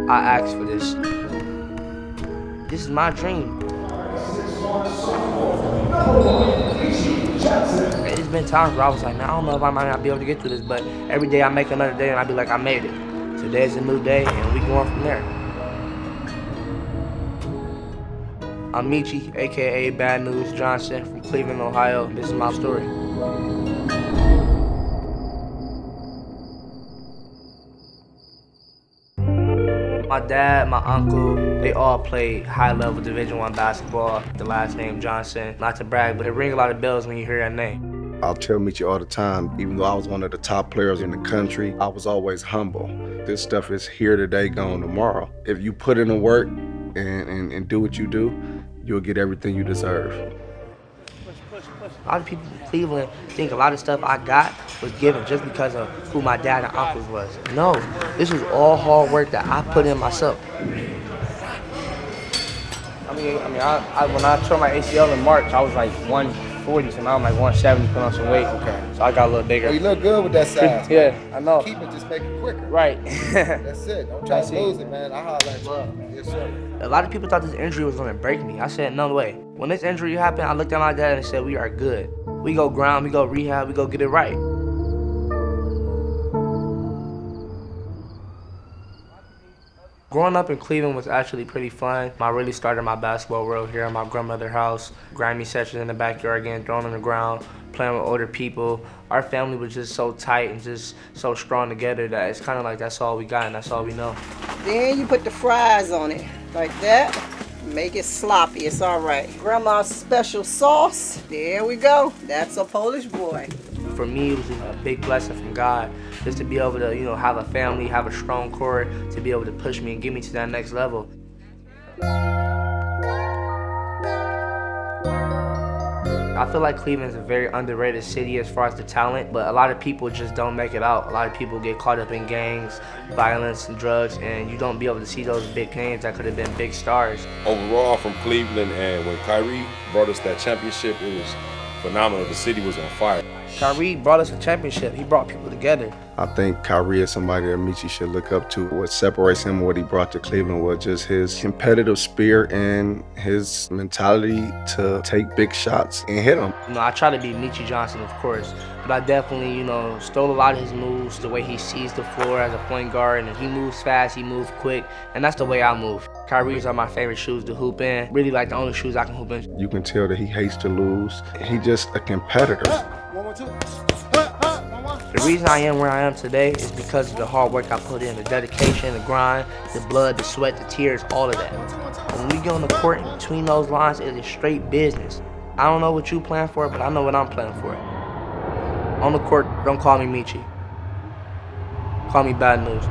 I asked for this. This is my dream. It's been times where I was like, man, I don't know if I might not be able to get through this, but every day I make another day and I be like, I made it. Today's a new day and we going from there. I'm Meechie, aka Bad News Johnson from Cleveland, Ohio. This is my story. My dad, my uncle, they all played high-level Division I basketball. The last name Johnson. Not to brag, but it rings a lot of bells when you hear that name. I'll tell Meechie all the time, even though I was one of the top players in the country, I was always humble. This stuff is here today, gone tomorrow. If you put in the work and do what you do, you'll get everything you deserve. A lot of people in Cleveland think a lot of stuff I got was given just because of who my dad and uncles was. No, this was all hard work that I put in myself. I mean, when I tore my ACL in March, I was like 140, so now I'm like 170, put on some weight. Okay. So I got a little bigger. Well, you look good with that size. Yeah, I know. Keep it, just make it quicker. Right. That's it. Don't try to lose it, man. I holler at you. Yes, sir. A lot of people thought this injury was gonna break me. I said, no way. When this injury happened, I looked at my dad and said, we are good. We go ground, we go rehab, we go get it right. Growing up in Cleveland was actually pretty fun. I really started my basketball world here at my grandmother's house. Grimy sessions in the backyard, getting thrown on the ground, playing with older people. Our family was just so tight and just so strong together that it's kind of like that's all we got and that's all we know. Then you put the fries on it, like that. Make it sloppy, it's all right. Grandma's special sauce, there we go. That's a Polish boy. For me, it was a big blessing from God just to be able to, have a family, have a strong core, to be able to push me and get me to that next level. I feel like Cleveland is a very underrated city as far as the talent, but a lot of people just don't make it out. A lot of people get caught up in gangs, violence, and drugs, and you don't be able to see those big names that could have been big stars. Overall, I'm from Cleveland, and when Kyrie brought us that championship, it was phenomenal. The city was on fire. Kyrie brought us a championship. He brought people together. I think Kyrie is somebody that Meechie should look up to. What separates him and what he brought to Cleveland was just his competitive spirit and his mentality to take big shots and hit them. I try to be Meechie Johnson, of course, but I definitely, stole a lot of his moves, the way he sees the floor as a point guard, and he moves fast, he moves quick, and that's the way I move. Kyrie's are my favorite shoes to hoop in. Really like the only shoes I can hoop in. You can tell that he hates to lose. He's just a competitor. The reason I am where I am today is because of the hard work I put in, the dedication, the grind, the blood, the sweat, the tears, all of that. When we get on the court, in between those lines, it is straight business. I don't know what you plan for, but I know what I'm planning for. On the court, don't call me Meechie. Call me Bad News.